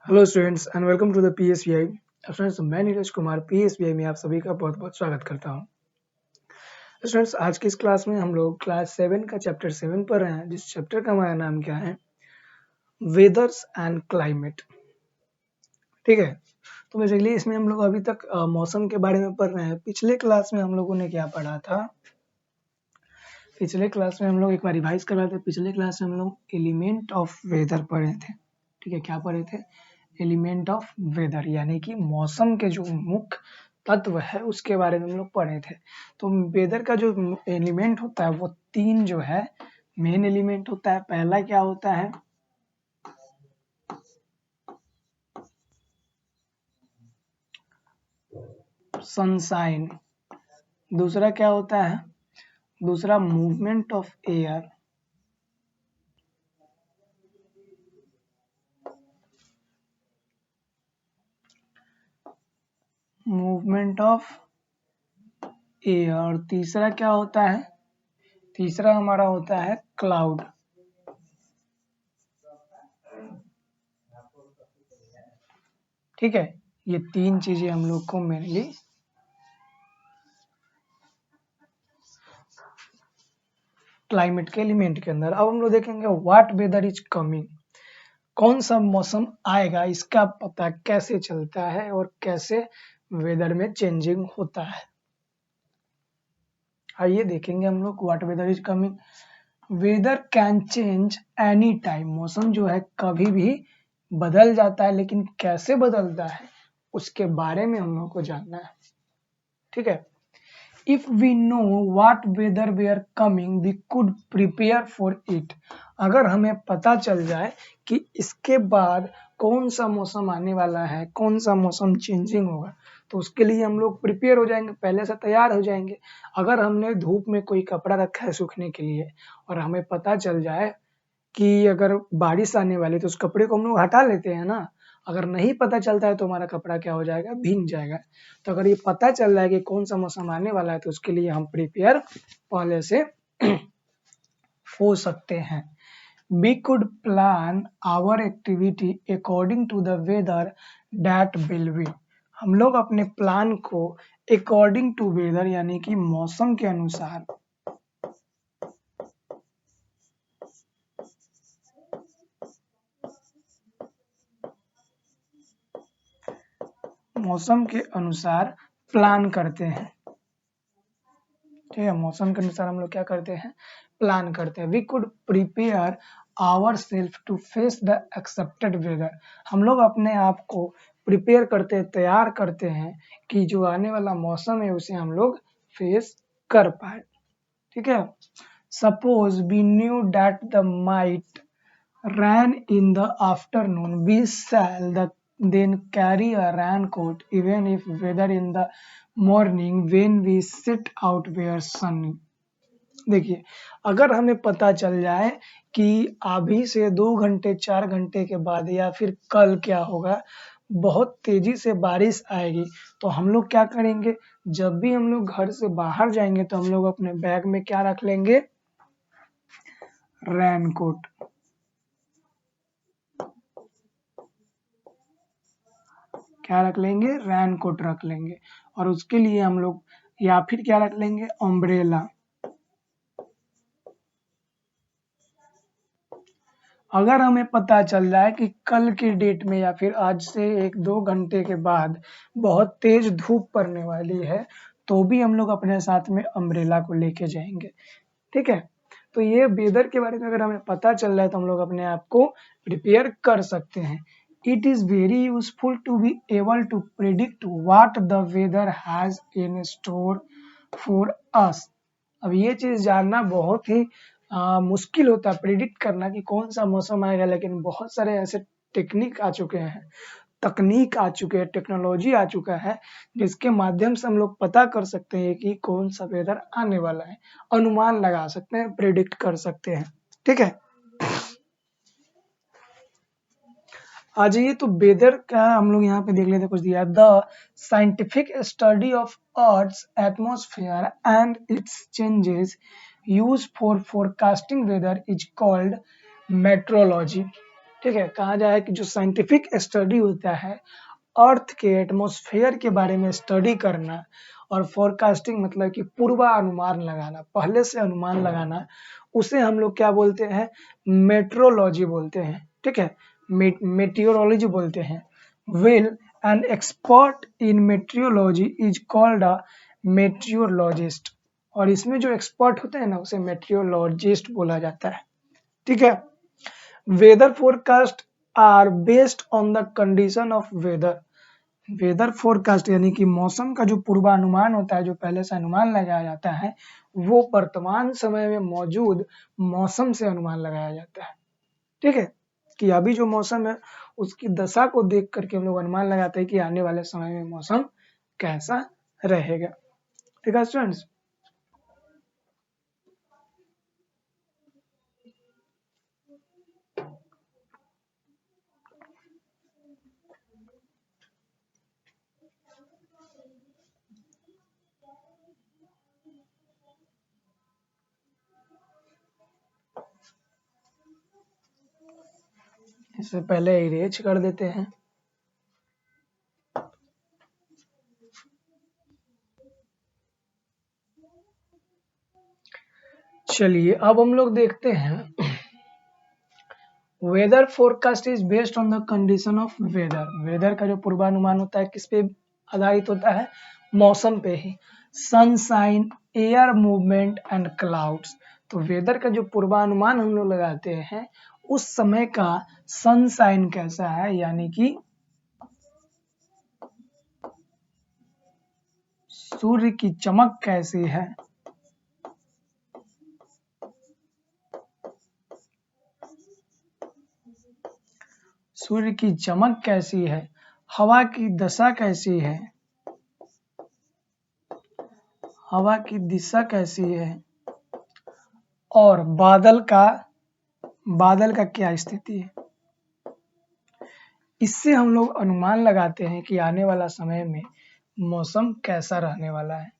Hello students and welcome to the PSBI. Students, मैं नीरज कुमार पीएसबीआई में आप सभी का बहुत बहुत स्वागत करता हूं। स्टूडेंट्स, आज की इस क्लास में हम लोग क्लास 7 का चैप्टर 7 पढ़ रहे हैं, जिस चैप्टर का हमारा नाम क्या है, वेदर्स एंड क्लाइमेट। ठीक है, तो बेसिकली इसमें हम लोग अभी तक मौसम के बारे में पढ़ रहे हैं। पिछले क्लास में हम लोगों ने क्या पढ़ा था? पिछले क्लास में हम लोग एक बार रिवाइज कर रहे थे। पिछले क्लास में हम लोग एलिमेंट ऑफ वेदर पढ़े थे। ठीक है, क्या पढ़े थे? एलिमेंट ऑफ वेदर, यानी कि मौसम के जो मुख्य तत्व है उसके बारे में हम लोग पढ़े थे। तो वेदर का जो एलिमेंट होता है वो तीन जो है मेन एलिमेंट होता है। पहला क्या होता है? सनशाइन। दूसरा क्या होता है? दूसरा movement of air. Movement of air. और तीसरा क्या होता है? तीसरा हमारा होता है क्लाउड। ठीक है, ये तीन चीजें हम लोग को मेनली क्लाइमेट के एलिमेंट के अंदर। अब हम लोग देखेंगे व्हाट वेदर इज कमिंग, कौन सा मौसम आएगा, इसका पता कैसे चलता है और कैसे वेदर में चेंजिंग होता है। आइए देखेंगे हम लोग what weather is coming. Weather can change any time, मौसम जो है कभी भी बदल जाता है, लेकिन कैसे बदलता है उसके बारे में हम लोग को जानना है। ठीक है, if we know what weather we are coming we could prepare for it। अगर हमें पता चल जाए कि इसके बाद कौन सा मौसम आने वाला है, कौन सा मौसम चेंजिंग होगा, तो उसके लिए हम लोग प्रिपेयर हो जाएंगे, पहले से तैयार हो जाएंगे। अगर हमने धूप में कोई कपड़ा रखा है सूखने के लिए और हमें पता चल जाए कि अगर बारिश आने वाली है तो उस कपड़े को हम लोग हटा लेते हैं ना। अगर नहीं पता चलता है तो हमारा कपड़ा क्या हो जाएगा? भीग जाएगा। तो अगर ये पता चल रहा है कि कौन सा मौसम आने वाला है तो उसके लिए हम प्रिपेयर पहले से हो सकते हैं। We could plan our activity according to the weather that will be। हम लोग अपने प्लान को अकॉर्डिंग टू वेदर यानी कि मौसम के अनुसार मौसम के अनुसार प्लान करते हैं। ठीक है, मौसम के अनुसार हम लोग क्या करते हैं? प्लान करते हैं। We could prepare our self to face the accepted weather. हम लोग अपने आप को प्रिपेयर करते हैं, तैयार करते हैं कि जो आने वाला मौसम है उसे हम लोग फेस कर पाए। ठीक है, suppose we knew that the might rain in the afternoon, we shall then carry a raincoat even if weather in the morning when we sit out where sunny। देखिए, अगर हमें पता चल जाए कि अभी से 2 घंटे 4 घंटे के बाद या फिर कल क्या होगा, बहुत तेजी से बारिश आएगी, तो हम लोग क्या करेंगे? जब भी हम लोग घर से बाहर जाएंगे तो हम लोग अपने बैग में क्या रख लेंगे? रेनकोट। क्या रख लेंगे? रेनकोट रख लेंगे। और उसके लिए हम लोग या फिर क्या रख लेंगे? अम्ब्रेला। अगर हमें पता चल जाए कि कल की डेट में या फिर आज से 1-2 घंटे के बाद बहुत तेज धूप पड़ने वाली है, तो भी हम लोग अपने साथ में अम्ब्रेला को लेके जाएंगे। ठीक है, तो ये वेदर के बारे में अगर हमें पता चल रहा है तो हम लोग अपने आप को प्रिपेयर कर सकते हैं। It is very useful to be able to predict what the weather has in store for us। अब ये चीज जानना बहुत ही मुश्किल होता है, प्रिडिक्ट करना कि कौन सा मौसम आएगा, लेकिन बहुत सारे ऐसे टेक्निक आ चुके हैं, तकनीक आ चुके हैं, टेक्नोलॉजी आ चुका है, जिसके माध्यम से हम लोग पता कर सकते हैं कि कौन सा वेदर आने वाला है, अनुमान लगा सकते हैं, प्रिडिक्ट कर सकते हैं। ठीक है, आ जाइए तो वेदर का हम लोग यहाँ पे देख लेते हैं, कुछ दिया the scientific study of earth's atmosphere and its changes use for forecasting weather is called metrology. ठीक है, कहा जाए कि जो साइंटिफिक स्टडी होता है अर्थ के एटमॉस्फेयर के बारे में स्टडी करना और फोरकास्टिंग मतलब कि पूर्वानुमान लगाना, पहले से अनुमान लगाना, उसे हम लोग क्या बोलते हैं, मेट्रोलॉजी बोलते हैं। ठीक है, मेटियोरोलॉजी बोलते हैं। Well an expert in meteorology is called a meteorologist, और इसमें जो एक्सपर्ट होते हैं ना उसे मेट्रियोलॉजिस्ट बोला जाता है। ठीक है, weather forecast are based on the condition of weather. Weather forecast यानी कि मौसम का जो पूर्वानुमान होता है, जो पहले से अनुमान लगाया जाता है, वो वर्तमान समय में मौजूद मौसम से अनुमान लगाया जाता है। ठीक है, कि अभी जो मौसम है उसकी दशा को देख करके हम लोग अनुमान लगाते हैं कि आने वाले समय में मौसम कैसा रहेगा। ठीक है स्टूडेंट्स, इससे पहले इरेज कर देते हैं। चलिए अब हम लोग देखते हैं weather forecast is based on the condition of weather. Weather का जो पूर्वानुमान होता है किस पे आधारित होता है, मौसम पे ही। Sunshine, air movement and clouds. तो वेदर का जो पूर्वानुमान हम लोग लगाते हैं उस समय का सनशाइन कैसा है, यानी कि सूर्य की चमक कैसी है, सूर्य की चमक कैसी है, हवा की दशा कैसी है, हवा की दिशा कैसी है, और बादल का क्या स्थिति है। इससे हम लोग अनुमान लगाते हैं कि आने वाला समय में मौसम कैसा रहने वाला है।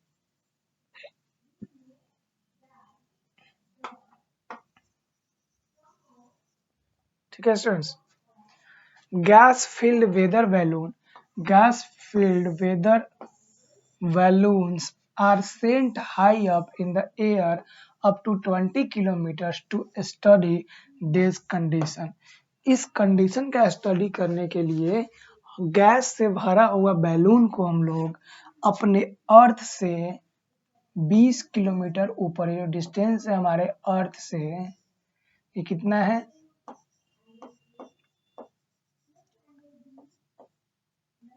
ठीक है students, gas filled weather balloon. Gas filled weather balloons are sent high up in the air up to 20 kilometers to study this condition। इस कंडीशन का स्टडी करने के लिए गैस से भरा हुआ बैलून को हम लोग अपने अर्थ से 20 किलोमीटर ऊपर, ये डिस्टेंस है हमारे अर्थ से, ये कितना है,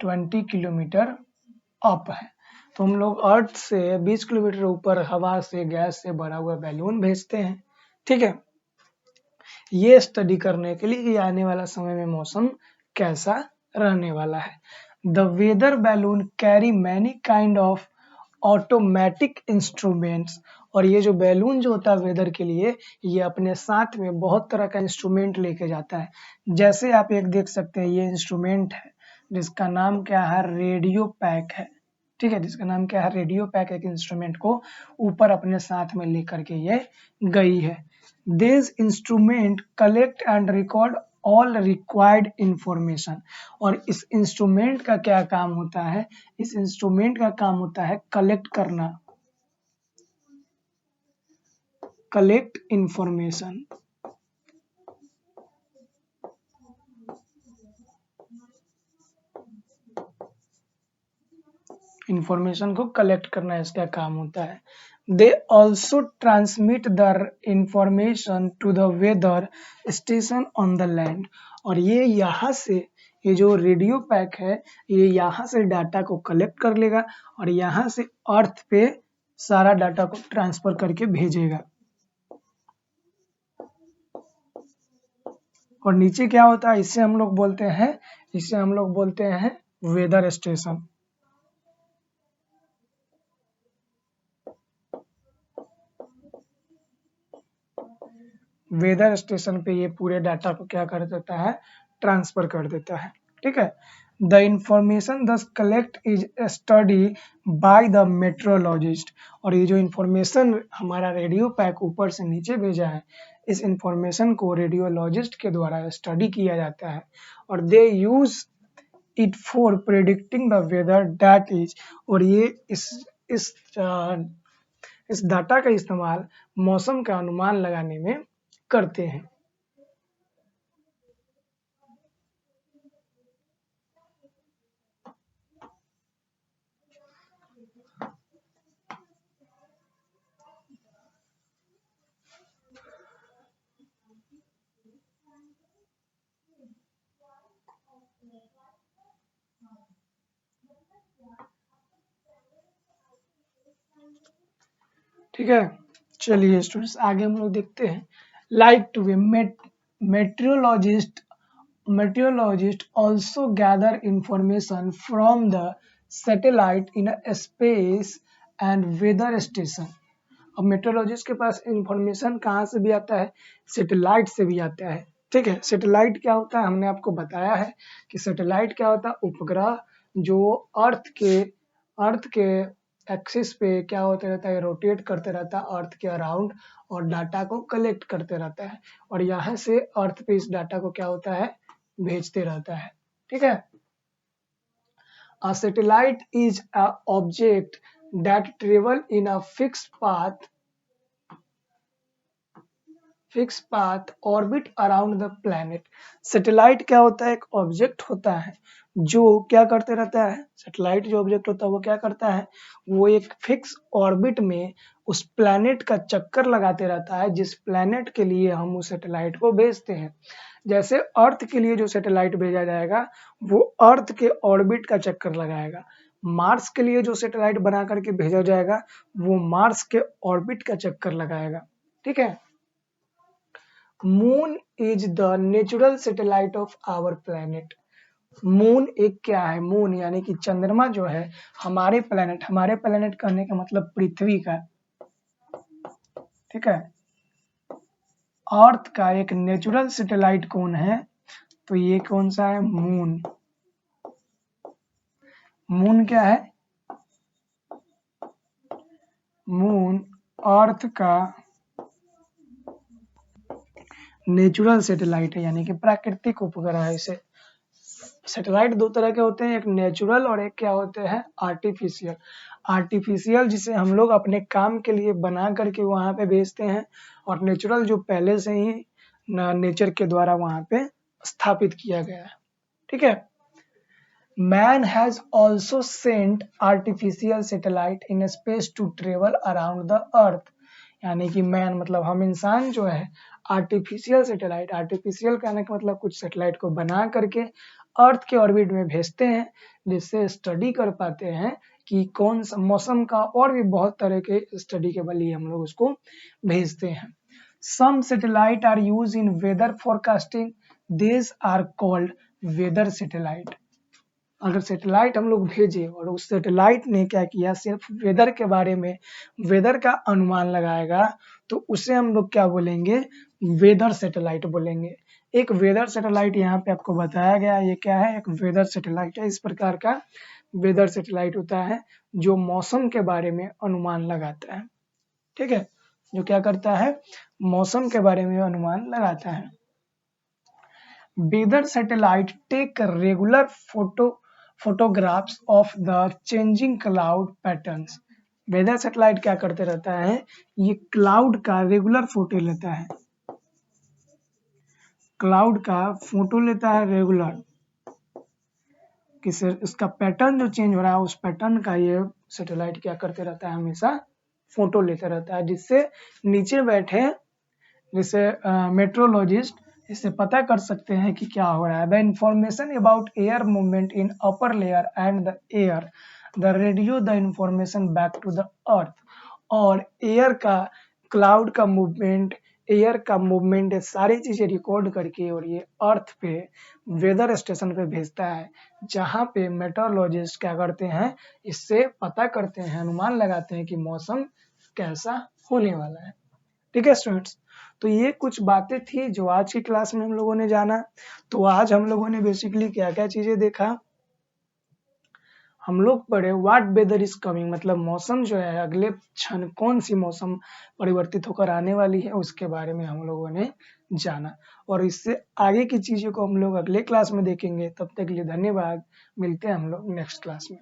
20 किलोमीटर अप है। तो हम लोग अर्थ से 20 किलोमीटर ऊपर हवा से गैस से भरा हुआ बैलून भेजते हैं। ठीक है, ये स्टडी करने के लिए कि आने वाला समय में मौसम कैसा रहने वाला है। The weather balloon carry many kind of automatic instruments. और ये जो बैलून जो होता है वेदर के लिए, ये अपने साथ में बहुत तरह का इंस्ट्रूमेंट लेके जाता है। जैसे आप एक देख सकते हैं, ये इंस्ट्रूमेंट है जिसका नाम क्या है, रेडियो पैक है। ठीक है, जिसका नाम क्या है, रेडियो पैक, एक इंस्ट्रूमेंट को ऊपर अपने साथ में लेकर के ये गई है। This instrument collect and record all required information. और इस इंस्ट्रूमेंट का क्या काम होता है, इस इंस्ट्रूमेंट का काम होता है कलेक्ट करना, कलेक्ट इंफॉर्मेशन, इंफॉर्मेशन को कलेक्ट करना इसका काम होता है। They also transmit the information to the weather station on the land. और ये यहाँ से, ये जो रेडियो पैक है, ये यहाँ से डाटा को कलेक्ट कर लेगा और यहाँ से अर्थ पे सारा डाटा को ट्रांसफर करके भेजेगा। और नीचे क्या होता है, इसे हम लोग बोलते हैं वेदर स्टेशन। वेदर स्टेशन पे ये पूरे डाटा को क्या कर देता है, ट्रांसफर कर देता है। ठीक है, द इंफॉर्मेशन दस collect is study by the metrologist. और ये जो इंफॉर्मेशन हमारा रेडियो पैक ऊपर से नीचे भेजा है, इस इंफॉर्मेशन को रेडियोलॉजिस्ट के द्वारा स्टडी किया जाता है और they use it for predicting the weather that is, और ये इस इस डाटा का इस्तेमाल मौसम का अनुमान लगाने में करते हैं। ठीक है, चलिए स्टूडेंट्स आगे हम लोग देखते हैं। Like to be meteorologist also gather information from the satellite in a space and weather station। अब मेट्रोलॉजिस्ट के पास इंफॉर्मेशन कहाँ से भी आता है, सैटेलाइट से भी आता है। ठीक है, सैटेलाइट क्या होता है, हमने आपको बताया है कि सैटेलाइट क्या होता है, उपग्रह जो अर्थ के एक्सिस पे क्या होते रहता है, रोटेट करते रहता है अर्थ के अराउंड और डाटा को कलेक्ट करते रहता है और यहाँ से अर्थ पे इस डाटा को क्या होता है, भेजते रहता है। ठीक है, a satellite is a object that travel in a fixed path orbit around the planet। Satellite क्या होता है, एक ऑब्जेक्ट होता है जो क्या करते रहता है, सैटेलाइट जो ऑब्जेक्ट होता है वो क्या करता है, वो एक फिक्स ऑर्बिट में उस प्लैनेट का चक्कर लगाते रहता है जिस प्लैनेट के लिए हम उस सैटेलाइट को भेजते हैं। जैसे अर्थ के लिए जो सैटेलाइट भेजा जाएगा वो अर्थ के ऑर्बिट का चक्कर लगाएगा, मार्स के लिए जो सैटेलाइट बना करके भेजा जाएगा वो मार्स के ऑर्बिट का चक्कर लगाएगा। ठीक है, moon is the natural satellite of our planet. Moon एक क्या है, मून यानी कि चंद्रमा जो है हमारे प्लैनेट कहने का मतलब पृथ्वी का, ठीक है, अर्थ का एक नेचुरल सैटेलाइट कौन है, तो ये कौन सा है, मून। मून क्या है, मून अर्थ का नेचुरल सैटेलाइट है यानी कि प्राकृतिक उपग्रह है। इसे सैटेलाइट दो तरह के होते हैं, एक नेचुरल और एक क्या होते हैं, आर्टिफिशियल। आर्टिफिशियल जिसे हम लोग अपने काम के लिए बना करके वहां पे भेजते हैं और नेचुरल जो पहले से ही नेचर के द्वारा वहां पे स्थापित किया गया है। ठीक है, man has also sent artificial satellite in space to travel around the earth, यानी कि मैन मतलब हम इंसान जो है आर्टिफिशियल सैटेलाइट, आर्टिफिशियल कहने का मतलब कुछ सैटेलाइट को बना करके अर्थ के ऑर्बिट में भेजते हैं जिससे स्टडी कर पाते हैं कि कौन सा मौसम का, और भी बहुत तरह के स्टडी के लिए हम लोग उसको भेजते हैं। Some satellite are use in weather forecasting, this are called weather satellite. अगर सैटेलाइट हम लोग भेजे और उस सैटेलाइट ने क्या किया, सिर्फ वेदर के बारे में, वेदर का अनुमान लगाएगा तो उसे हम लोग क्या बोलेंगे, वेदर सैटेलाइट बोलेंगे। एक वेदर सैटेलाइट यहाँ पे आपको बताया गया, ये क्या है, एक वेदर सैटेलाइट है। इस प्रकार का वेदर सैटेलाइट होता है जो मौसम के बारे में अनुमान लगाता है। ठीक है, जो क्या करता है, मौसम के बारे में अनुमान लगाता है। Weather satellite take regular photographs of the changing cloud patterns। Weather satellite क्या करते रहता है, ये क्लाउड का रेगुलर फोटो लेता है, क्लाउड का फोटो लेता है रेगुलर, किस उसका पैटर्न जो चेंज हो रहा है उस पैटर्न का ये सैटेलाइट क्या करते रहता है, हमेशा फोटो लेते रहता है, जिससे नीचे बैठे जैसे मेट्रोलॉजिस्ट इससे पता कर सकते हैं कि क्या हो रहा है। The information about air movement in upper layer and the air, the radio the information back to the earth. और एयर का, क्लाउड का मूवमेंट, एयर का मूवमेंट, सारी चीजें रिकॉर्ड करके और ये अर्थ पे वेदर स्टेशन पे भेजता है, जहाँ पे मेट्रोलॉजिस्ट क्या करते हैं, इससे पता करते हैं, अनुमान लगाते हैं कि मौसम कैसा होने वाला है। ठीक है स्टूडेंट्स, तो ये कुछ बातें थी जो आज की क्लास में हम लोगों ने जाना। तो आज हम लोगों ने बेसिकली क्या क्या चीजें देखा, हम लोग पढ़े व्हाट वेदर इज कमिंग, मतलब मौसम जो है अगले क्षण कौन सी मौसम परिवर्तित होकर आने वाली है उसके बारे में हम लोगों ने जाना। और इससे आगे की चीज़ों को हम लोग अगले क्लास में देखेंगे। तब तक के लिए धन्यवाद। मिलते हैं हम लोग नेक्स्ट क्लास में।